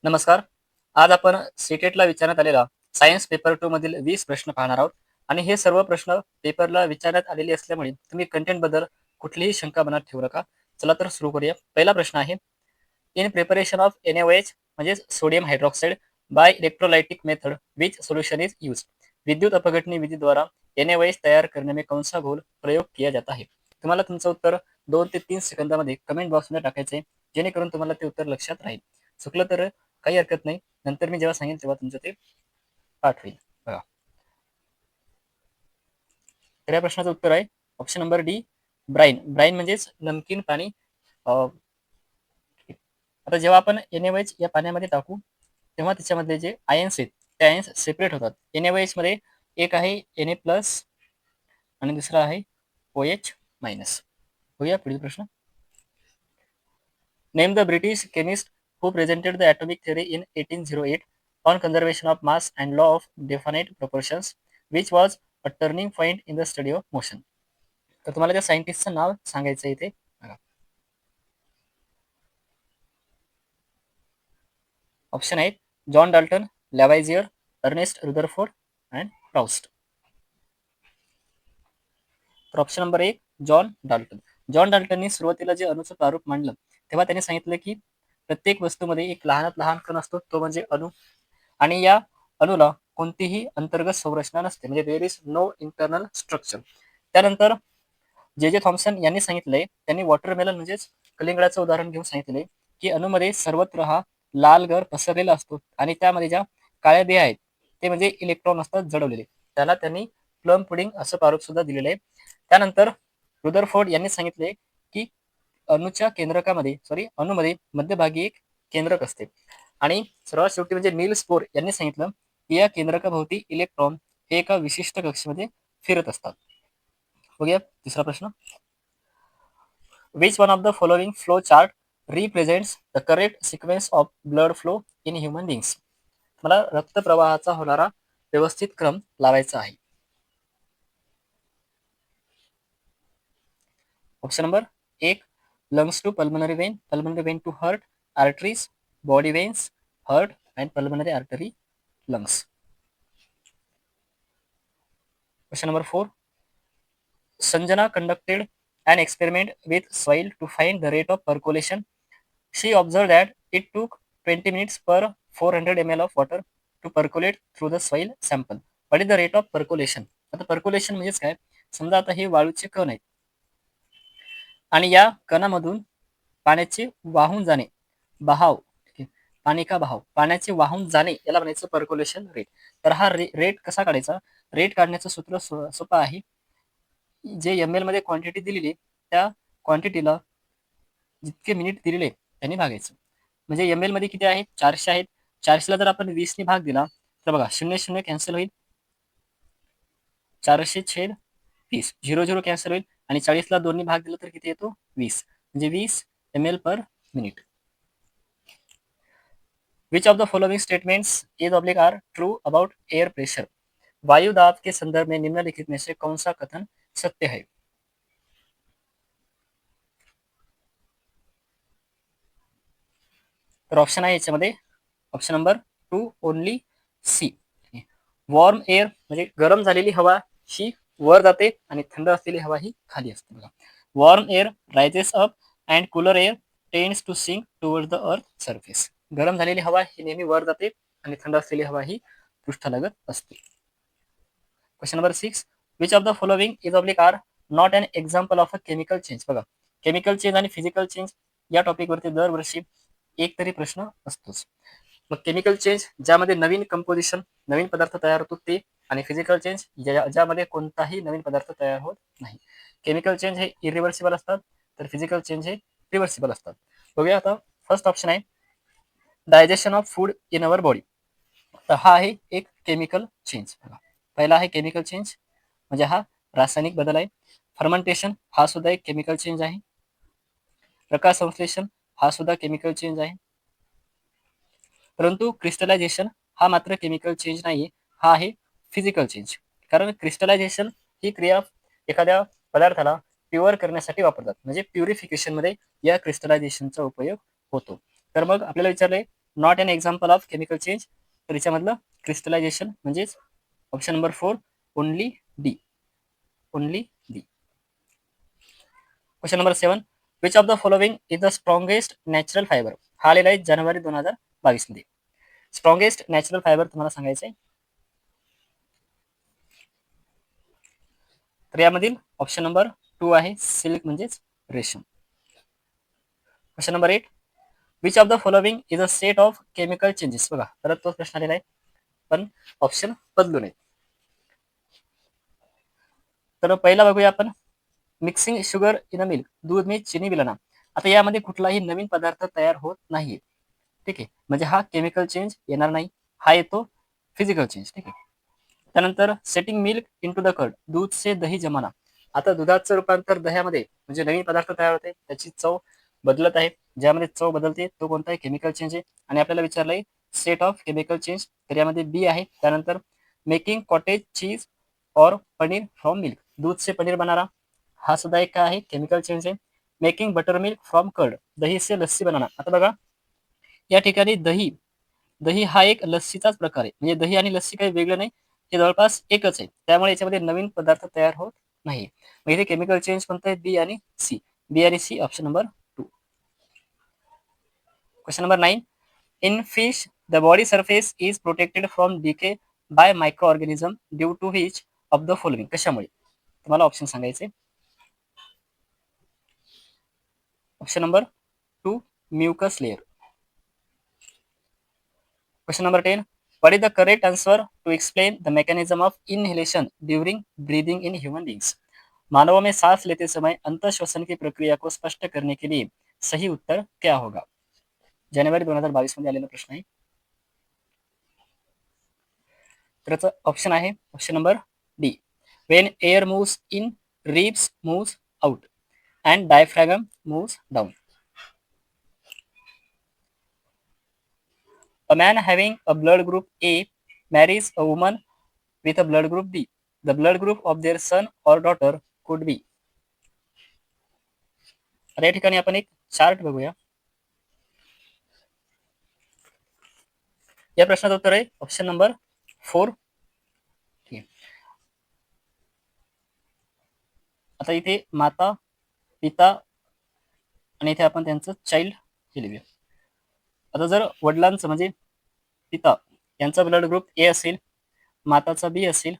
नमस्कार. आज आपण सीटेटला विचारण्यात आलेला सायन्स पेपर 2 मधील 20 प्रश्न पाहणार आहोत आणि हे सर्व प्रश्न पेपरला विचारण्यात आलेले असल्यामुळे तुम्ही कंटेंटबद्दल कुठलीही शंका मनात ठेवू नका. चला तर सुरू करूया. पहिला प्रश्न आहे, इन प्रिपरेशन ऑफ NaOH म्हणजेच sodium hydroxide by electrolytic method which solution is used? विद्युत अपघटनी विधीद्वारा NaOH तयार करने में कौन सा घोल प्रयोग किया जाता है? तुम्हाला तुमचं उत्तर 2 ते 3 सेकंदामध्ये कमेंट बॉक्समध्ये टाकायचं आहे, जेणेकरून तुम्हाला ते उत्तर लक्षात राहील. चुकलं तर काही हरकत नाही. नंतर मी जेव्हा सांगेन तेव्हा तुमचं ते पाठ होईल. बघा. तर या प्रश्नाचं उत्तर आहे ऑप्शन नंबर डी, ब्राईन. ब्राईन म्हणजेच नमकीन पाणी. अ, आता जेव्हा आपण NaOH या पाण्यामध्ये टाकू, तेव्हा त्याच्यामधले जे आयन्स आहेत, ते आयन्स सेपरेट होतात. NaOH मध्ये एक आहे Na+ आणि दुसरा आहे OH-. बघूया पुढील प्रश्न. Name the British chemist who presented the atomic theory in 1808 on conservation of mass and law of definite proportions, which was a turning point in the study of motion. तर तुम्हाला त्या सायंटिस्टचं नाव सांगायचं इथे. बघा. ऑप्शन आहेत John Dalton, Lavoisier, Ernest Rutherford and Proust. तर option number 1 John Dalton. John डाल्टननी सुरुवातीला जे अणूचं प्रारूप मांडलं, तेव्हा त्याने सांगितलं की प्रत्येक वस्तूमध्ये एक लहानात लहान कण असतो, तो म्हणजे अणू. आणि या अणूला कोणतीही अंतर्गत संरचना नसते, म्हणजे there is no internal structure. त्यानंतर जे थॉम्सन यांनी सांगितलंय, त्यांनी वॉटरमेलन म्हणजेच कलिंगडाचं उदाहरण घेऊन सांगितलंय की अणूमध्ये सर्वत्र हा लाल गर पसरलेला असतो आणि त्यामध्ये ज्या काळ्या बिया आहेत ते म्हणजे इलेक्ट्रॉन असतात जडवलेले. त्याला त्यांनी प्लम पुडिंग असं प्रारूप सुद्धा दिलेलं आहे. त्यानंतर रुदरफोर्ड यांनी सांगितले की अणूमध्ये मध्यभागी एक केंद्रक असते. आणि सर्वात शेवटी म्हणजे नील्स बोर यांनी सांगितलं की या केंद्रकाभोवती इलेक्ट्रॉन हे एका विशिष्ट कक्षेमध्ये फिरत असतात. बघूया तिसरा प्रश्न. Which one of the following flow chart represents the correct sequence of blood flow in human beings? मला रक्तप्रवाहाचा होणारा व्यवस्थित क्रम लावायचा आहे. Option number 1 lungs to pulmonary vein to heart, arteries, body veins, heart and pulmonary artery, lungs. Question number 4. Sanjana conducted an experiment with soil to find the rate of percolation. She observed that it took 20 minutes per 400 ml of water to percolate through the soil sample. What is the rate of percolation? आता percolation म्हणजेच काय? समजा आता हे वाळूचे कण आहेत आणि या कणामधून पाण्याचे वाहून जाणे, बहाव, पाणी का बहाव, पाण्याचे वाहून जाणे याला म्हणायचं पर्क्युलेशन रेट. तर हा रेट कसा काढायचा? रेट काढण्याचं सूत्र सोपं आहे. जे ml मध्ये क्वांटिटी दिलेली त्या क्वांटिटीला जितके मिनिट दिलेले त्यांनी भागायचं. म्हणजे ml मध्ये किती आहेत? 400 आहेत. 400ला जर आपण 20 ने भाग दिला तर बघा 0 कॅन्सल होईल, 400/20, 0 कॅन्सल होईल आणि 40ला 2 ने भाग दिला तर किती येतो? 20, म्हणजे 20 ml per minute. Which of the following statements is oblique are true about air pressure? वायु दाब के संदर्भ में निम्नलिखित में से कौन सा कथन सत्य है? तर ऑप्शन आहे याच्यामध्ये option number 2 only C. Warm air म्हणजे गरम झालेली हवा ही वर जाते आणि थंड असलेली हवा ही खाली असते. बघा, warm air rises up and cooler air tends to sink toward the earth surface. गरम झालेली हवा ही नेहमी वर जाते आणि थंड असलेली हवा ही पृष्ठालगत असते. Question number 6. Which of the following is oblique are not an example of a chemical change? बघा, केमिकल चेंज आणि फिजिकल चेंज या टॉपिकवरती दरवर्षी एक तरी प्रश्न असतोच. मग केमिकल चेंज ज्यामध्ये नवीन कंपोजिशन, नवीन पदार्थ तयार होतो ते, आणि फिजिकल चेंज ज्यामध्ये कोणताही नवीन पदार्थ तयार होत नाही. केमिकल चेंज हे इरिव्हर्सिबल असतात, तर फिजिकल चेंज हे रिव्हर्सिबल असतात. बघूया आता फर्स्ट ऑप्शन आहे digestion of food in our body. तर हा आहे एक केमिकल चेंज. पहिला आहे केमिकल चेंज म्हणजे हा रासायनिक बदल आहे. फर्मेंटेशन हा सुद्धा एक केमिकल चेंज आहे. प्रकाश संश्लेषण हा सुद्धा केमिकल चेंज आहे. परंतु क्रिस्टलायझेशन हा मात्र केमिकल चेंज नाही, हा आहे फिजिकल चेंज. कारण क्रिस्टलायझेशन ही क्रिया एखाद्या पदार्थाला प्युअर करण्यासाठी वापरतात, म्हणजे प्युरिफिकेशन मध्ये या क्रिस्टलायझेशनचा उपयोग होतो. तर मग आपल्याला विचारलंय not an example of chemical change. तर याच्यामधलं क्रिस्टलायझेशन म्हणजेच option number 4 only D. Only D. Question number 7. Which of the following is the strongest natural fibre. हा आलेला आहे जानेवारी 2022 मध्ये. स्ट्रॉंगेस्ट नॅचरल फायबर तुम्हाला सांगायचं आहे. तर यामधील ऑप्शन नंबर 2 आहे सिल्क म्हणजेच रेशम. Question number 8. Which of the following is a set of chemical changes. बघा परत तोच प्रश्न आलेला आहे पण ऑप्शन बदलू नये. तर पहिला बघूया आपण mixing sugar in a milk. दूध में चिनी मिलाना. आता यामध्ये कुठलाही नवीन पदार्थ तयार होत नाहीये. ठीक आहे, म्हणजे हा केमिकल चेंज येणार नाही, हा येतो फिजिकल चेंज. ठीक आहे. त्यानंतर setting milk into the curd. दूध से दही जमाना. आता दुधाचं रूपांतर दह्यामध्ये म्हणजे नवीन पदार्थ तयार होते, त्याची चव बदलत आहे. ज्यामध्ये चव बदलते तो कोणता आहे, केमिकल चेंज आहे. आणि आपल्याला विचारलंय सेट ऑफ केमिकल चेंज, तर यामध्ये बी आहे. त्यानंतर मेकिंग कॉटेज चीज और पनीर फ्रॉम मिल्क. दूध से पनीर बनाना, हा सुद्धा एक काय आहे, केमिकल चेंज आहे. Making buttermilk from curd. दही से लस्सी बनाना. आता बघा या ठिकाणी दही दही हा एक लस्सीचाच प्रकार आहे, म्हणजे दही आणि लस्सी काही वेगळं नाही, हे जवळपास एकच आहे. त्यामुळे याच्यामध्ये नवीन पदार्थ तयार होत नाही. मग इथे केमिकल चेंज कोणतं आहे, बी आणि सी. बी आणि C option number 2. Question number 9. In fish the body surface is protected from decay by microorganism due to which of the following. कशामुळे तुम्हाला ऑप्शन सांगायचे. Option number 2 mucus layer. Question number 10. What is the correct answer to explain the mechanism of inhalation during breathing in human beings? मानवों में सांस लेते समय अंतःश्वसन की प्रक्रिया को स्पष्ट करने के लिए सही उत्तर क्या होगा. जानेवारी 2022 मध्ये आलेला प्रश्न आहे. तर याचं ऑप्शन आहे option number D. When air moves in, ribs moves out and diaphragm moves down. A man having a blood group A marries a woman with a blood group B. The blood group of their son or daughter could be. आता या ठिकाणी आपण एक chart बघूया. या प्रश्नाचं उत्तर आहे ऑप्शन नंबर 4. आता इथे माता, पिता आणि इथे आपण त्यांचं चाइल्ड हे लिहूया. आता जर वडिलांचं म्हणजे पिता यांचा ब्लड ग्रुप ए असेल, माताचा बी असेल,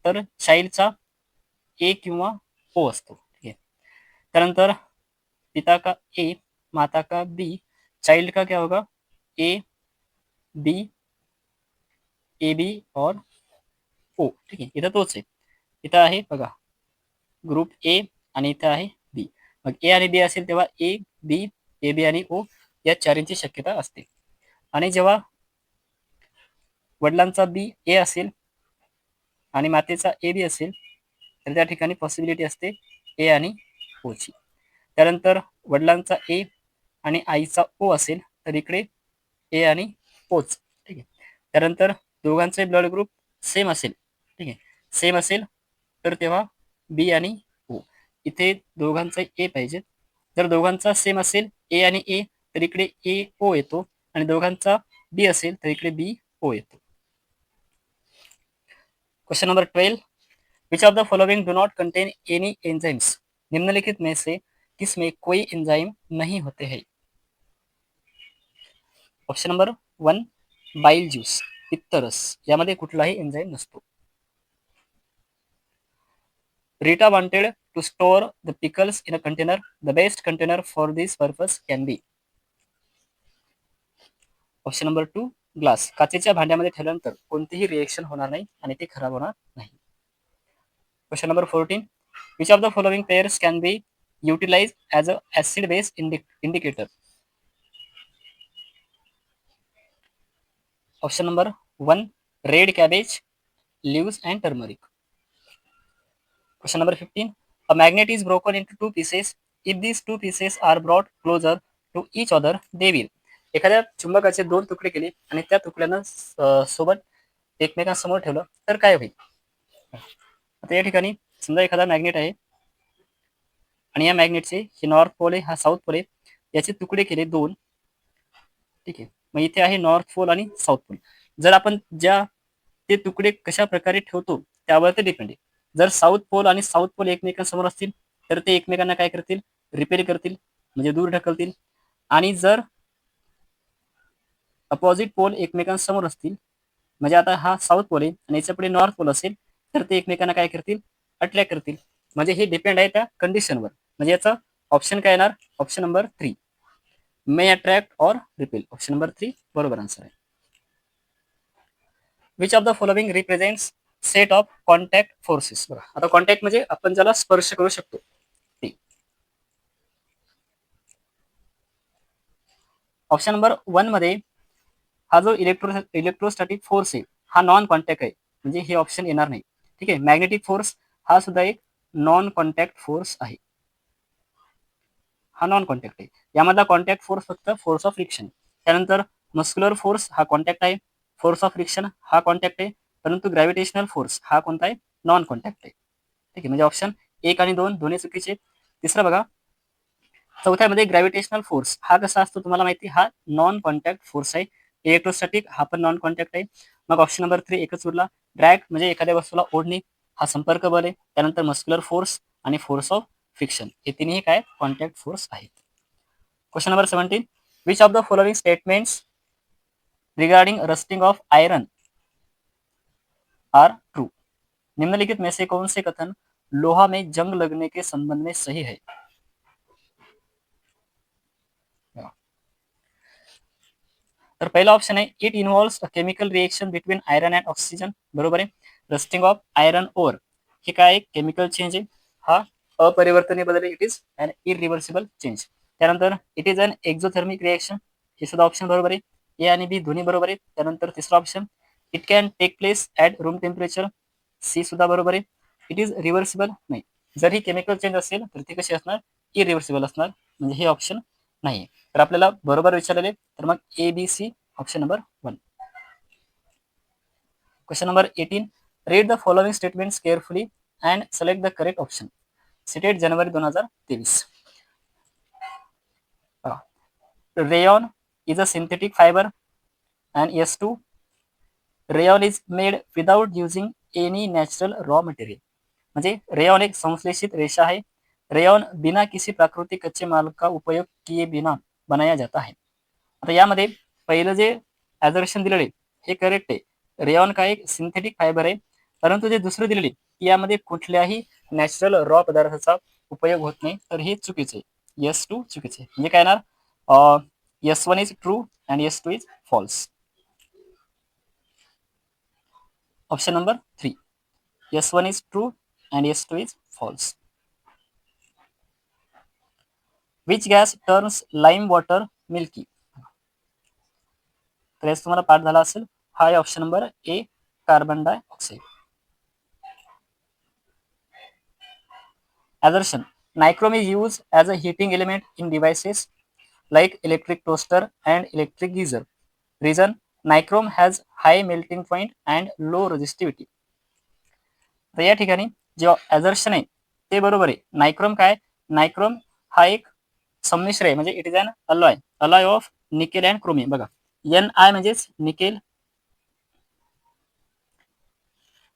तर चाइल्डचा ए किंवा ओ असतो. ठीक आहे. त्यानंतर पिता का ए, माता का बी, चाइल्ड का क्या होगा, ए बी, ए बी और ओ. ठीक आहे, इथं तोच आहे. इथं आहे बघा ग्रुप ए आणि इथं आहे बी. मग ए आणि बी असेल तेव्हा ए बी, ए बी आणि ओ या चारींची शक्यता असते. आणि जेव्हा वडिलांचा बी ए असेल आणि मातेचा ए बी असेल तर त्या ठिकाणी पॉसिबिलिटी असते ए आणि ओची. त्यानंतर वडिलांचा ए आणि आईचा ओ असेल तर इकडे ए आणि ओच. ठीक आहे. त्यानंतर दोघांचे ब्लड ग्रुप सेम असेल, ठीक आहे, सेम असेल तर तेव्हा बी आणि ओ. इथे दोघांचा ए पाहिजे. जर दोघांचा सेम असेल ए आणि ए तर इकडे ए ओ येतो आणि दोघांचा बी असेल तर इकडे बी ओ येतो. Question number 12. Which of the following do not content any enzymes. निम्नलिखित में से किसमें कोई एंजाइम नहीं होते हैं. ऑप्शन नंबर 1 बाइल ज्यूस, पित्तरस, यामध्ये कुठलाही एन्झाईम नसतो. Rita wanted to store the pickles in a container. The best container for this purpose can be. Option number 2 glass. काचेच्या भांड्यामध्ये ठेवल्यानंतर कोणतीही रिएक्शन होणार नाही आणि ते खराब होणार नाही. Question number 14. Which of the following pairs can be utilize as a acid base indicator. Option number 1 red cabbage, leaves and turmeric. Question number 15. A magnet is broken into two pieces. If these two pieces are brought closer to each other, they will. एखाद्या चुंबकाचे दोन तुकडे केले आणि त्या तुकड्यानं सोबत एकमेकांसमोर ठेवलं तर काय होईल. आता या ठिकाणी समजा एखादा मॅग्नेट आहे आणि या मॅग्नेटचे हे नॉर्थ पोल आहे, हा साऊथ पोल आहे, याचे तुकडे केले दोन. ठीक आहे. मग इथे आहे नॉर्थ पोल आणि साऊथ पोल. जर आपण ते तुकडे कशा प्रकारे ठेवतो त्यावर ते डिपेंड आहे. जर साऊथ पोल आणि साऊथ पोल एकमेकांसमोर असतील तर ते एकमेकांना काय करतील, रिपेल करतील, म्हणजे दूर ढकलतील. आणि जर अपोजिट पोल एकमेकांसमोर असतील, म्हणजे आता हा साऊथ पोल आहे आणि याच्या पुढे नॉर्थ पोल असेल, तर ते एकमेकांना काय करतील, अट्रॅक्ट करतील. म्हणजे हे डिपेंड आहे त्या कंडिशनवर. म्हणजे याचा ऑप्शन काय येणार, option number 3, may attract or repel. Option number 3 बरोबर आन्सर आहे. Which of the following represents set of contact forces. बघा, आता कॉन्टॅक्ट म्हणजे आपण ज्याला स्पर्श करू शकतो ते. ऑप्शन नंबर 1 मध्ये हा जो इलेक्ट्रोस्टॅटिक फोर्स आहे हा नॉन कॉन्टॅक्ट आहे, म्हणजे हे ऑप्शन येणार नाही. ठीक आहे. मॅग्नेटिक फोर्स हा सुद्धा एक नॉन कॉन्टॅक्ट फोर्स आहे, हा नॉन कॉन्टॅक्ट आहे. यामधला कॉन्टॅक्ट फोर्स फक्त फोर्स ऑफ फ्रिक्शन. त्यानंतर मस्क्युलर फोर्स हा कॉन्टॅक्ट आहे, फोर्स ऑफ फ्रिक्शन हा कॉन्टॅक्ट आहे, परंतु ग्रॅव्हिटेशनल फोर्स हा कोणता आहे, नॉन कॉन्टॅक्ट आहे. ठीक आहे, म्हणजे ऑप्शन 1 आणि 2 दोन्ही चुकीचे. तिसरा बघा, चौथ्यामध्ये ग्रॅव्हिटेशनल फोर्स हा कसा असतो तुम्हाला माहिती, हा नॉन कॉन्टॅक्ट फोर्स आहे. इलेक्ट्रोस्टॅटिक हा पण नॉन कॉन्टॅक्ट आहे. मग ऑप्शन नंबर 3 एकच उरला, ड्रॅग म्हणजे एखाद्या वस्तूला ओढणे, हा संपर्क बल आहे. त्यानंतर मस्क्युलर फोर्स आणि फोर्स ऑफ फ्रिक्शन हे तिन्ही काय, कॉन्टॅक्ट फोर्स आहेत. Question number 17, which of the following statements regarding rusting of iron are true. निम्नलिखित में से कौन से कथन लोहा में जंग लगने के संबंध में सही है. तर पहिला ऑप्शन आहे, it involves a chemical reaction between iron and oxygen. बरोबर आहे. रस्टिंग ऑफ आयरन ओर हे काय, केमिकल चेंज आहे, हा अपरिवर्तनीय बदल आहे, it is an irreversible change. त्यानंतर it is an exothermic reaction, हे सुद्धा ऑप्शन बरोबर आहे. ए आणि बी दोन्ही बरोबर आहे. त्यानंतर तिसरा option, it can take place at room temperature, C सुद्धा बरोबर आहे. इट इज रिव्हर्सिबल नाही, जर ही केमिकल चेंज असेल तर ती कशी असणार, इरिव्हर्सिबल असणार, म्हणजे हे ऑप्शन नाही. तर आपल्याला बरोबर विचारलेले, तर मग A B C option number 1. Question number 18, read the following statements carefully and select the correct option. Cited जानेवारी 2023. Rayon is a synthetic fibre and S2 rayon is made without using any natural raw material. म्हणजे rayon एक संश्लेषित रेशा है, rayon बिना किसी प्राकृतिक कच्चे माल का उपयोग किए बिना बनाया जाता है. आता यामध्ये पहिलं जे ॲझर्शन दिलेले हे करेक्ट आहे, रेयॉन का एक सिंथेटिक फायबर आहे. परंतु जे दुसरं दिलेले की यामध्ये कुठल्याही नॅचरल रॉ पदार्थाचा उपयोग होत नाही, तर हे चुकीचे आहे. S2 चुकीचे, म्हणजे काय येणार, S1 is true and S2 is false. Option number 3, S1 is true and S2 is false. Which gas turns lime water milky? तर याचा तुम्हाला पाठ झाला असेल, हा आहे option number A, carbon dioxide. Assertion, nichrome is used as a heating element in devices like electric toaster and electric geyser. Reason, nichrome has high melting point and low resistivity. तर या ठिकाणी जे ॲझर्शन आहे ते बरोबर आहे. नायक्रोम काय, nichrome हा एक संमिश्र आहे, म्हणजे it is an alloy of nickel and chromium. बघा, Ni म्हणजेच निकेल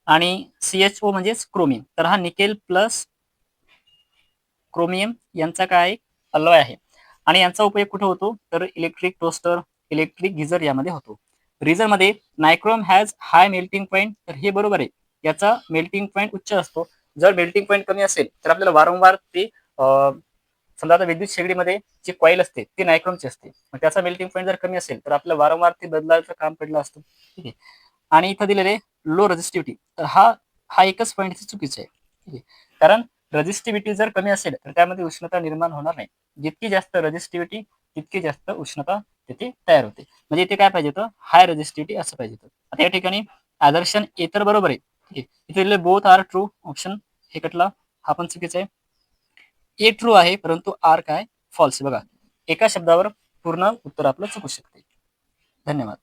आणि CHO म्हणजेच क्रोमियम. तर हा निकेल प्लस क्रोमियम यांचा काय, अलॉय आहे. आणि यांचा उपयोग कुठे होतो, तर इलेक्ट्रिक टोस्टर, इलेक्ट्रिक गिझर यामध्ये होतो. रिझन मध्ये nichrome has high melting point, तर हे बरोबर आहे. याचा मेल्टिंग पॉईंट उच्च असतो. जर मेल्टिंग पॉईंट कमी असेल तर आपल्याला वारंवार ते समजा आता विद्युत शेगडीमध्ये जी कॉईल असते ती नायक्रोमची असते, मग त्याचा मेल्टिंग पॉईंट जर कमी असेल तर आपल्याला वारंवार ते बदलायचं काम पडलं असतं. ठीक आहे. आणि इथं दिलेले लो रेजिस्टिव्हिटी, तर हा हा एकच पॉईंट चुकीचा आहे. ठीक आहे. कारण रेजिस्टिव्हिटी जर कमी असेल तर त्यामध्ये उष्णता निर्माण होणार नाही. जितकी जास्त रेजिस्टिव्हिटी तितकी जास्त उष्णता तिथे तयार होते. म्हणजे इथे काय पाहिजे होतं, हाय रेजिस्टिव्हिटी असं पाहिजे होतं. आता या ठिकाणी आदर्शन ए तर बरोबर आहे. ठीक आहे. इथे दिलेले बोथ आर ट्रू, ऑप्शन हे कटला, हा पण चुकीचा आहे. ए ट्रू आहे परंतु आर काय, फॉल्स. बघा, एका शब्दावर पूर्ण उत्तर आपलं चुकू शकते. धन्यवाद.